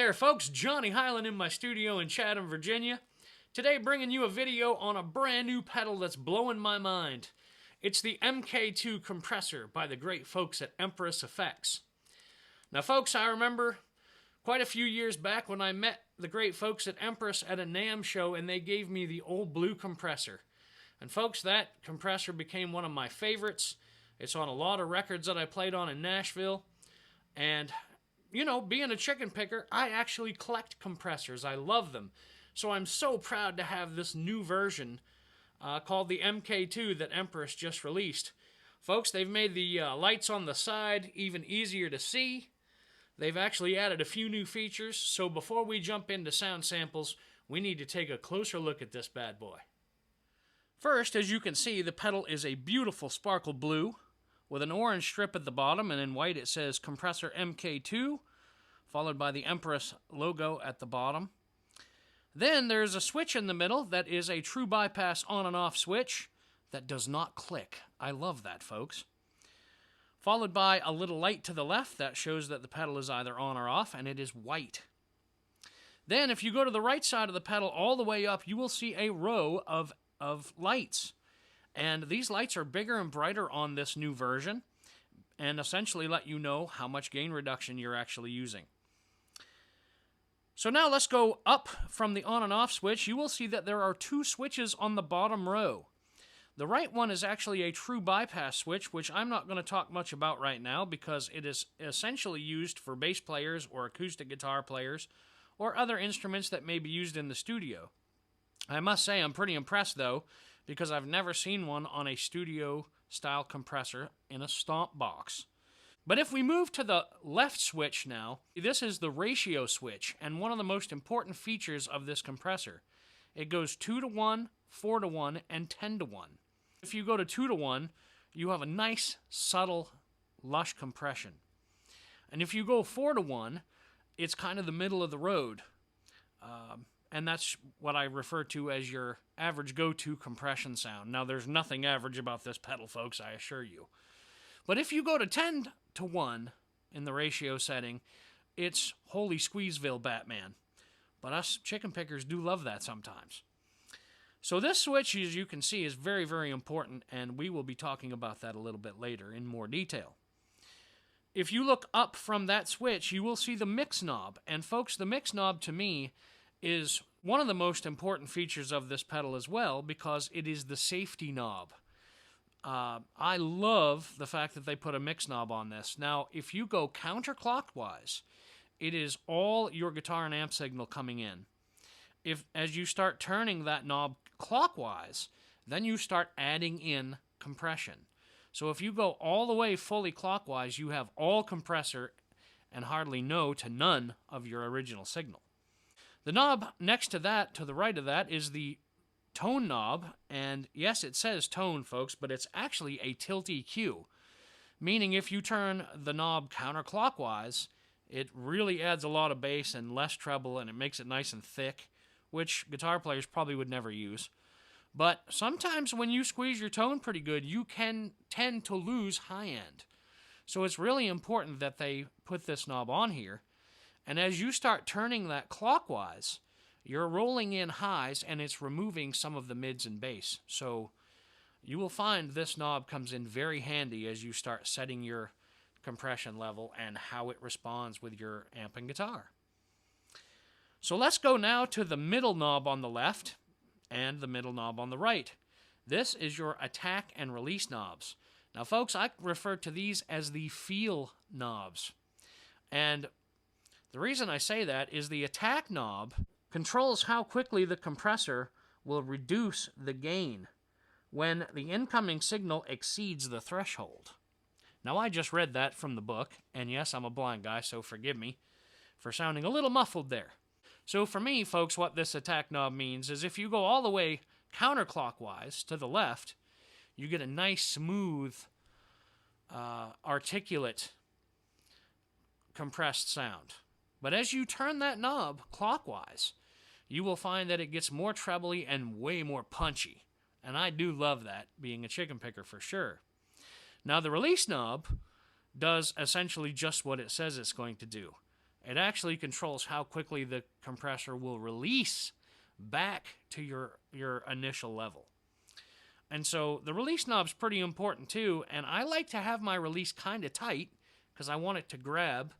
there folks, Johnny Hiland in my studio in Chatham, Virginia. Today bringing you a video on a brand new pedal that's blowing my mind. It's the MKII compressor by the great folks at Empress Effects. Now folks, I remember quite a few years back when I met the great folks at Empress at a NAMM show and they gave me the old blue compressor. And folks, that compressor became one of my favorites. It's on a lot of records that I played on in Nashville. And you know, being a chicken picker, I actually collect compressors. I love them. So I'm so proud to have this new version called the MKII that Empress just released. Folks, they've made the lights on the side even easier to see. They've actually added a few new features. So before we jump into sound samples, we need to take a closer look at this bad boy. First, as you can see, the pedal is a beautiful sparkle blue with an orange strip at the bottom, and in white it says Compressor MKII, followed by the Empress logo at the bottom. Then there's a switch in the middle that is a true bypass on and off switch that does not click. I love that, folks. Followed by a little light to the left that shows that the pedal is either on or off, and it is white. Then if you go to the right side of the pedal all the way up, you will see a row of lights. And these lights are bigger and brighter on this new version and essentially let you know how much gain reduction you're actually using. So now let's go up from the on and off switch. You will see that there are two switches on the bottom row. The right one is actually a true bypass switch, which I'm not going to talk much about right now because it is essentially used for bass players or acoustic guitar players or other instruments that may be used in the studio. I must say I'm pretty impressed though, because I've never seen one on a studio-style compressor in a stomp box. But if we move to the left switch now, this is the ratio switch, and one of the most important features of this compressor. It goes 2-to-1, 4-to-1, and 10-to-1. If you go to 2-to-1, you have a nice, subtle, lush compression. And if you go 4-to-1, it's kind of the middle of the road. And that's what I refer to as your average go-to compression sound. Now, there's nothing average about this pedal, folks, I assure you. But if you go to 10-to-1 in the ratio setting, it's holy Squeezeville Batman. But us chicken pickers do love that sometimes. So this switch, as you can see, is very, very important, and we will be talking about that a little bit later in more detail. If you look up from that switch, you will see the mix knob. And folks, the mix knob to me is one of the most important features of this pedal as well because it is the safety knob. I love the fact that they put a mix knob on this. Now, if you go counterclockwise, it is all your guitar and amp signal coming in. As you start turning that knob clockwise, then you start adding in compression. So if you go all the way fully clockwise, you have all compressor and hardly no to none of your original signal. The knob next to that, to the right of that, is the tone knob, and yes, it says tone, folks, but it's actually a tilt EQ, meaning if you turn the knob counterclockwise, it really adds a lot of bass and less treble, and it makes it nice and thick, which guitar players probably would never use. But sometimes when you squeeze your tone pretty good, you can tend to lose high end. So it's really important that they put this knob on here. And as you start turning that clockwise, you're rolling in highs and it's removing some of the mids and bass. So you will find this knob comes in very handy as you start setting your compression level and how it responds with your amp and guitar. So let's go now to the middle knob on the left and the middle knob on the right. This is your attack and release knobs. Now folks, I refer to these as the feel knobs. And the reason I say that is the attack knob controls how quickly the compressor will reduce the gain when the incoming signal exceeds the threshold. Now, I just read that from the book, and yes, I'm a blind guy, so forgive me for sounding a little muffled there. So for me, folks, what this attack knob means is if you go all the way counterclockwise to the left, you get a nice, smooth, articulate, compressed sound. But as you turn that knob clockwise, you will find that it gets more trebly and way more punchy. And I do love that, being a chicken picker for sure. Now the release knob does essentially just what it says it's going to do. It actually controls how quickly the compressor will release back to your initial level. And so the release knob's pretty important too, and I like to have my release kind of tight because I want it to grab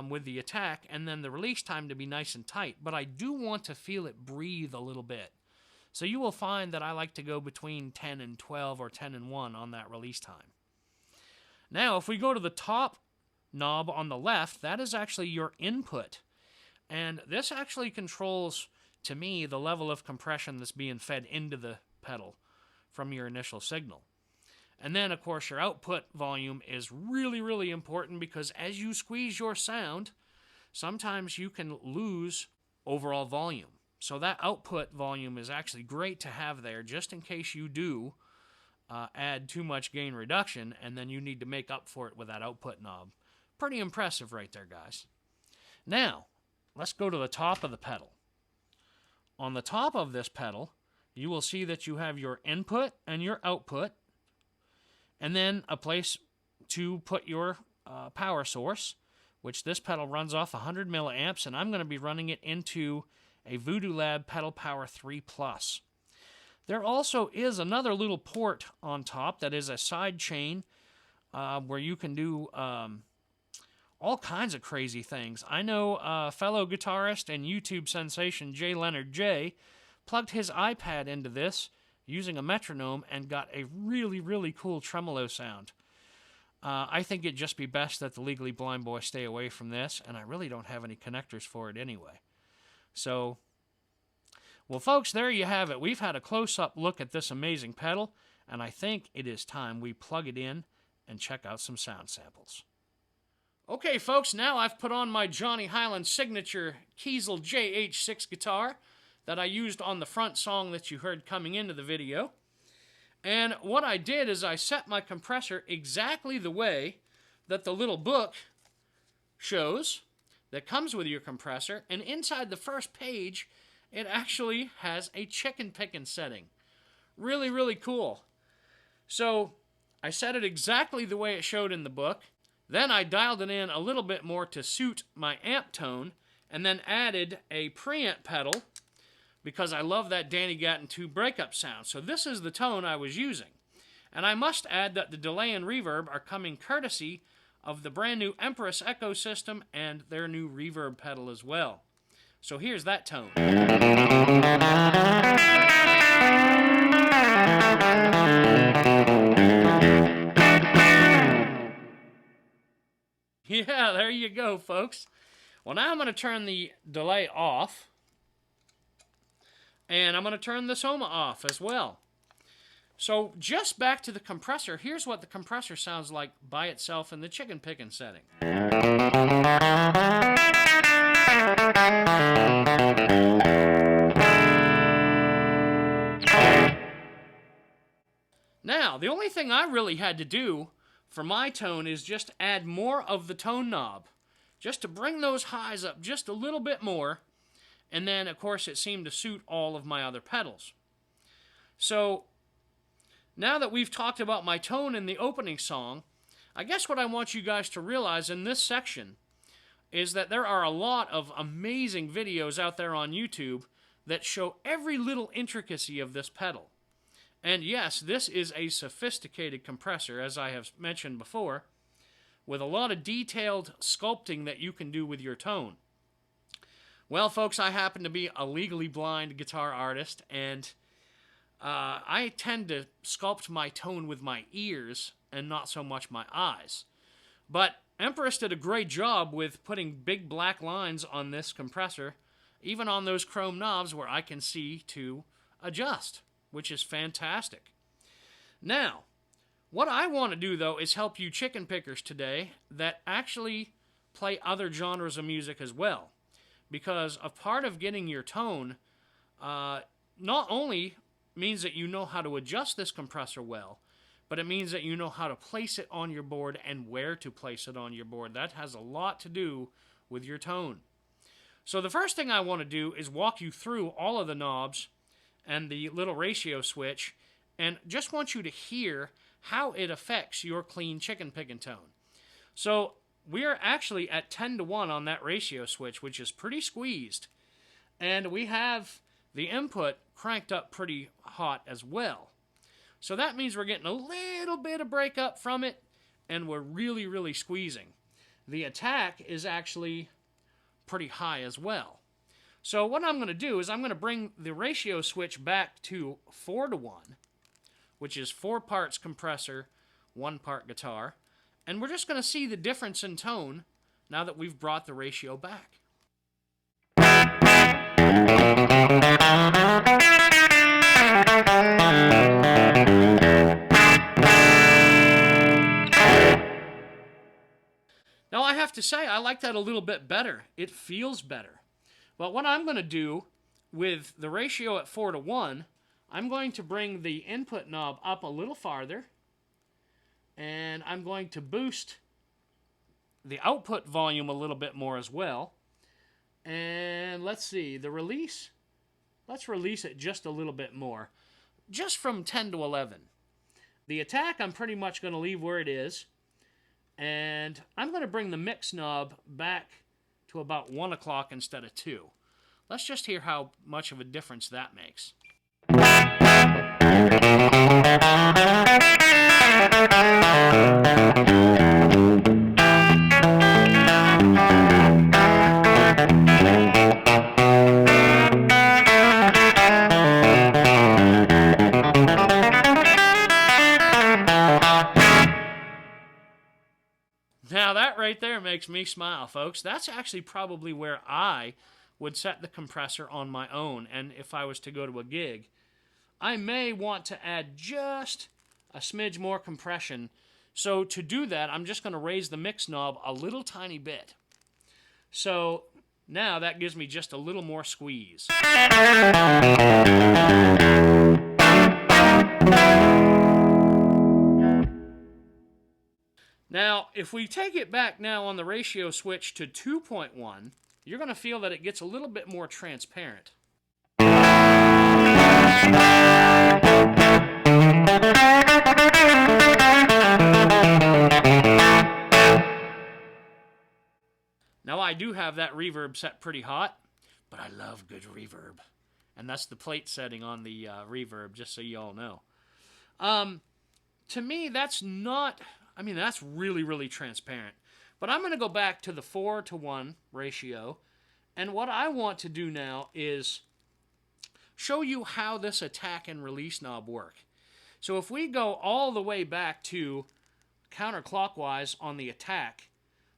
with the attack, and then the release time to be nice and tight. But I do want to feel it breathe a little bit. So you will find that I like to go between 10 and 12 or 10 and 1 on that release time. Now, if we go to the top knob on the left, that is actually your input. And this actually controls, to me, the level of compression that's being fed into the pedal from your initial signal. And then, of course, your output volume is really, really important because as you squeeze your sound, sometimes you can lose overall volume. So that output volume is actually great to have there just in case you do add too much gain reduction and then you need to make up for it with that output knob. Pretty impressive right there, guys. Now, let's go to the top of the pedal. On the top of this pedal, you will see that you have your input and your output, and then a place to put your power source, which this pedal runs off 100 milliamps, and I'm going to be running it into a Voodoo Lab Pedal Power 3 Plus. There also is another little port on top that is a side chain where you can do all kinds of crazy things. I know fellow guitarist and YouTube sensation J. Leonard J. plugged his iPad into this using a metronome and got a really, really cool tremolo sound. I think it'd just be best that the Legally Blind Boy stay away from this, and I really don't have any connectors for it anyway. So, well, folks, there you have it. We've had a close-up look at this amazing pedal, and I think it is time we plug it in and check out some sound samples. Okay, folks, now I've put on my Johnny Hiland signature Kiesel JH6 guitar that I used on the front song that you heard coming into the video. And what I did is I set my compressor exactly the way that the little book shows that comes with your compressor, and inside the first page, it actually has a chicken pickin setting. Really, really cool. So I set it exactly the way it showed in the book. Then I dialed it in a little bit more to suit my amp tone, and then added a preamp pedal because I love that Danny Gatton 2 breakup sound. So this is the tone I was using. And I must add that the delay and reverb are coming courtesy of the brand new Empress Echo system and their new reverb pedal as well. So here's that tone. Yeah, there you go, folks. Well, now I'm going to turn the delay off. And I'm going to turn the Soma off as well. So just back to the compressor, here's what the compressor sounds like by itself in the chicken pickin setting. Now, the only thing I really had to do for my tone is just add more of the tone knob, just to bring those highs up just a little bit more. And then, of course, it seemed to suit all of my other pedals. So, now that we've talked about my tone in the opening song, I guess what I want you guys to realize in this section is that there are a lot of amazing videos out there on YouTube that show every little intricacy of this pedal. And yes, this is a sophisticated compressor, as I have mentioned before, with a lot of detailed sculpting that you can do with your tone. Well, folks, I happen to be a legally blind guitar artist, and I tend to sculpt my tone with my ears and not so much my eyes. But Empress did a great job with putting big black lines on this compressor, even on those chrome knobs where I can see to adjust, which is fantastic. Now, what I want to do, though, is help you chicken pickers today that actually play other genres of music as well. Because a part of getting your tone not only means that you know how to adjust this compressor well, but it means that you know how to place it on your board and where to place it on your board. That has a lot to do with your tone. So the first thing I want to do is walk you through all of the knobs and the little ratio switch, and just want you to hear how it affects your clean chicken pickin' tone. So we are actually at 10-to-1 on that ratio switch, which is pretty squeezed. And we have the input cranked up pretty hot as well. So that means we're getting a little bit of breakup from it, and we're really, really squeezing. The attack is actually pretty high as well. So what I'm going to do is I'm going to bring the ratio switch back to 4-to-1, which is 4 parts compressor, 1 part guitar. And we're just going to see the difference in tone now that we've brought the ratio back. Now I have to say, I like that a little bit better. It feels better. But what I'm going to do with the ratio at 4-to-1, I'm going to bring the input knob up a little farther, and I'm going to boost the output volume a little bit more as well. And let's see, the release, let's release it just a little bit more, just from 10 to 11. The attack, I'm pretty much going to leave where it is, and I'm going to bring the mix knob back to about 1 o'clock instead of 2. Let's just hear how much of a difference that makes. Now that right there makes me smile, folks. That's actually probably where I would set the compressor on my own, and if I was to go to a gig. I may want to add just a smidge more compression. So to do that, I'm just going to raise the mix knob a little tiny bit. So now that gives me just a little more squeeze. Now, if we take it back now on the ratio switch to 2.1, you're going to feel that it gets a little bit more transparent. Now, I do have that reverb set pretty hot, but I love good reverb. And that's the plate setting on the reverb, just so you all know. To me, that's not... I mean, that's really, really transparent. But I'm going to go back to the 4-to-1 ratio. And what I want to do now is show you how this attack and release knob work. So if we go all the way back to counterclockwise on the attack,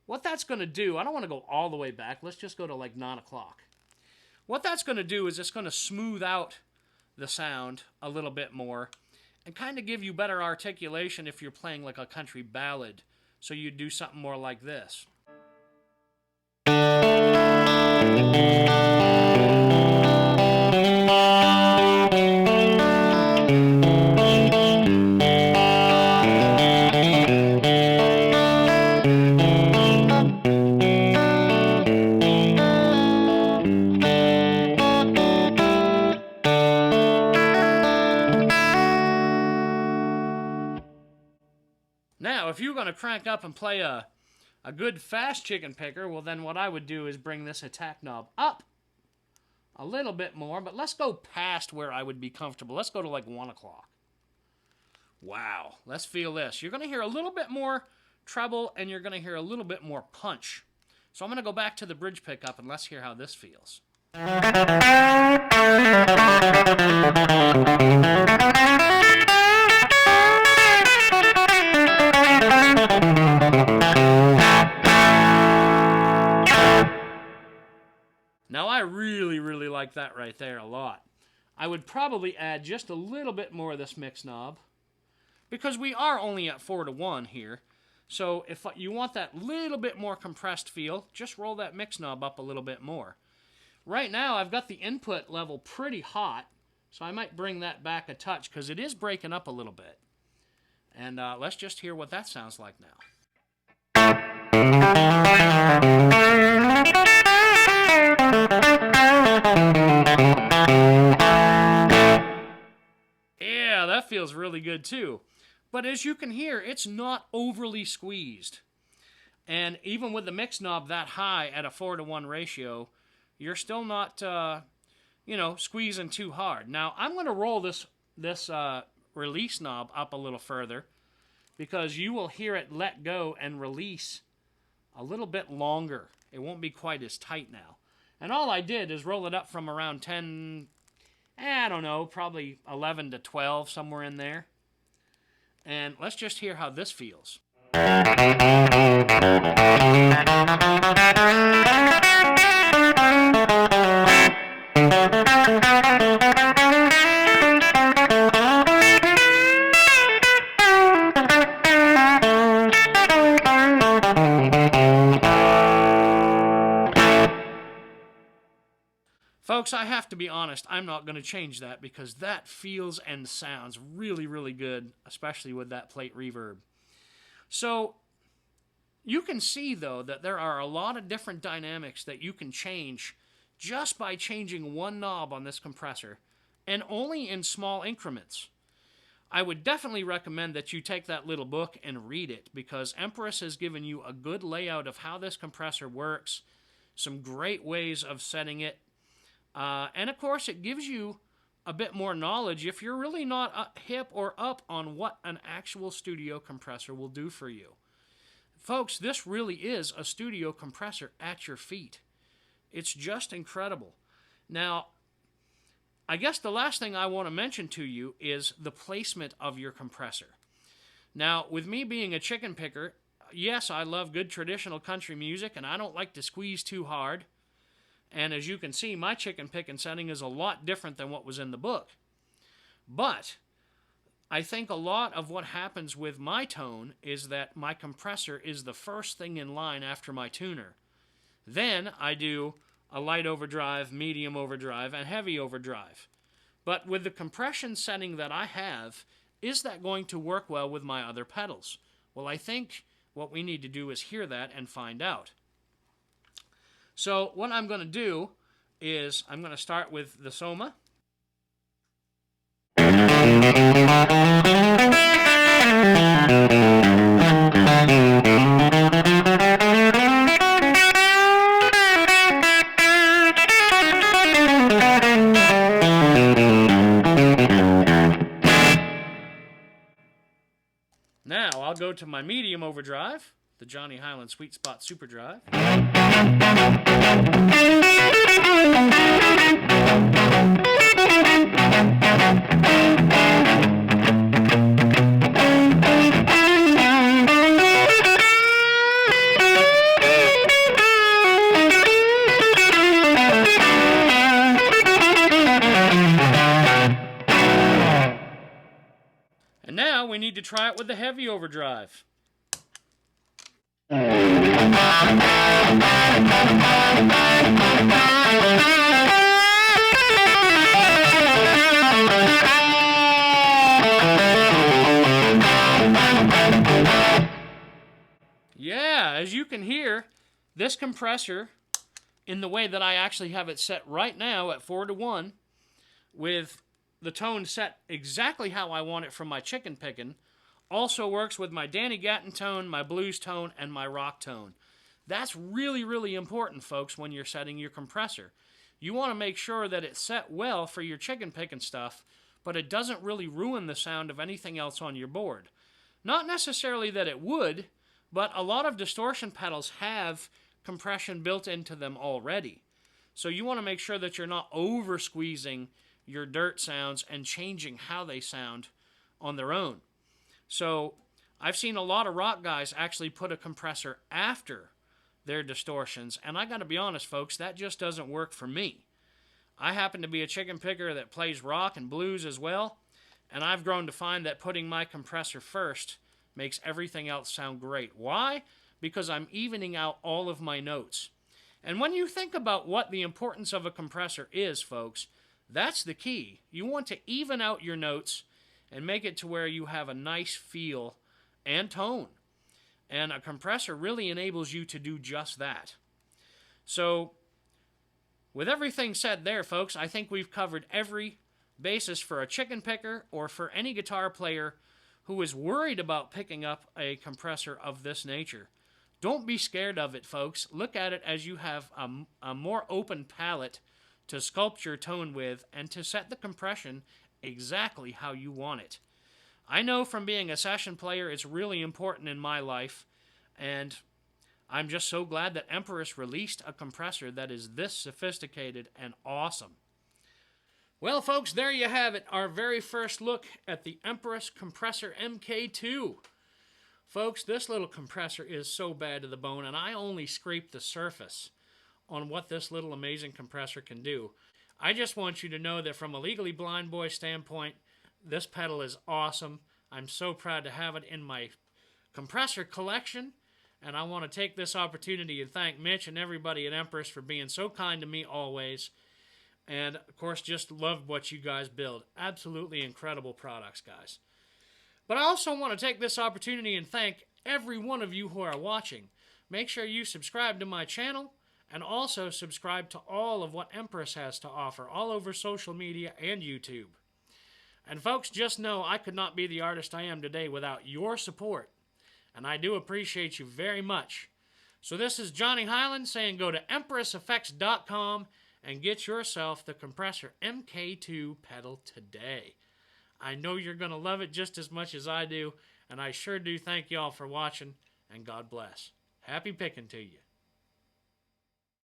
what that's going to do, I don't want to go all the way back. Let's just go to like 9 o'clock. What that's going to do is it's going to smooth out the sound a little bit more and kind of give you better articulation if you're playing like a country ballad. So you do something more like this. Now, if you're going to crank up and play a good fast chicken picker, well then what I would do is bring this attack knob up a little bit more, but let's go past where I would be comfortable. Let's go to like 1 o'clock. Wow, let's feel this. You're going to hear a little bit more treble and you're going to hear a little bit more punch. So I'm going to go back to the bridge pickup and let's hear how this feels. Now, I really, really like that right there a lot. I would probably add just a little bit more of this mix knob because we are only at 4-to-1 here. So if you want that little bit more compressed feel, just roll that mix knob up a little bit more. Right now, I've got the input level pretty hot, so I might bring that back a touch because it is breaking up a little bit. And let's just hear what that sounds like now. Yeah, that feels really good too. But as you can hear, it's not overly squeezed. And even with the mix knob that high at a 4-to-1 ratio, you're still not, squeezing too hard. Now, I'm going to roll this release knob up a little further because you will hear it let go and release a little bit longer. It won't be quite as tight now. And all I did is roll it up from around 10, I don't know, probably 11 to 12, somewhere in there. And let's just hear how this feels. Folks, I have to be honest, I'm not going to change that because that feels and sounds really, really good, especially with that plate reverb. So, you can see, though, that there are a lot of different dynamics that you can change just by changing one knob on this compressor, and only in small increments. I would definitely recommend that you take that little book and read it, because Empress has given you a good layout of how this compressor works, some great ways of setting it, and of course it gives you a bit more knowledge if you're really not hip or up on what an actual studio compressor will do for you. Folks, this really is a studio compressor at your feet. It's just incredible. Now, I guess the last thing I want to mention to you is the placement of your compressor. Now, with me being a chicken picker, yes, I love good traditional country music, and I don't like to squeeze too hard. And as you can see, my chicken picking setting is a lot different than what was in the book. But I think a lot of what happens with my tone is that my compressor is the first thing in line after my tuner. Then I do a light overdrive, medium overdrive, and heavy overdrive. But with the compression setting that I have, is that going to work well with my other pedals? Well, I think what we need to do is hear that and find out. So what I'm going to do is I'm going to start with the Soma. Now I'll go to my medium overdrive, the Johnny Hiland Sweet Spot Super Drive. And now we need to try it with the heavy overdrive. Yeah, as you can hear, this compressor, in the way that I actually have it set right now at 4-to-1, with the tone set exactly how I want it from my chicken pickin', also works with my Danny Gatton tone, my blues tone, and my rock tone. That's really, really important, folks, when you're setting your compressor. You want to make sure that it's set well for your chicken pickin' stuff, but it doesn't really ruin the sound of anything else on your board. Not necessarily that it would, but a lot of distortion pedals have compression built into them already. So you want to make sure that you're not over-squeezing your dirt sounds and changing how they sound on their own. So I've seen a lot of rock guys actually put a compressor after their distortions, and I got to be honest, folks, that just doesn't work for me. I happen to be a chicken picker that plays rock and blues as well, and I've grown to find that putting my compressor first makes everything else sound great. Why? Because I'm evening out all of my notes. And when you think about what the importance of a compressor is, folks, that's the key. You want to even out your notes and make it to where you have a nice feel and tone. And a compressor really enables you to do just that. So, with everything said there, folks, I think we've covered every basis for a chicken picker or for any guitar player who is worried about picking up a compressor of this nature. Don't be scared of it, folks. Look at it as you have a more open palette to sculpt your tone with and to set the compression exactly how you want it. I know from being a session player it's really important in my life, and I'm just so glad that Empress released a compressor that is this sophisticated and awesome. Well, folks, there you have it, our very first look at the Empress Compressor MKII. Folks, this little compressor is so bad to the bone, and I only scraped the surface on what this little amazing compressor can do. I just want you to know that from a Legally Blind Boy standpoint, this pedal is awesome. I'm so proud to have it in my compressor collection, and I want to take this opportunity to thank Mitch and everybody at Empress for being so kind to me always. And, of course, just love what you guys build. Absolutely incredible products, guys. But I also want to take this opportunity and thank every one of you who are watching. Make sure you subscribe to my channel and also subscribe to all of what Empress has to offer all over social media and YouTube. And folks, just know I could not be the artist I am today without your support. And I do appreciate you very much. So this is Johnny Hiland saying go to EmpressEffects.com and get yourself the Compressor MKII pedal today. I know you're going to love it just as much as I do, and I sure do thank y'all for watching, and God bless. Happy picking to you.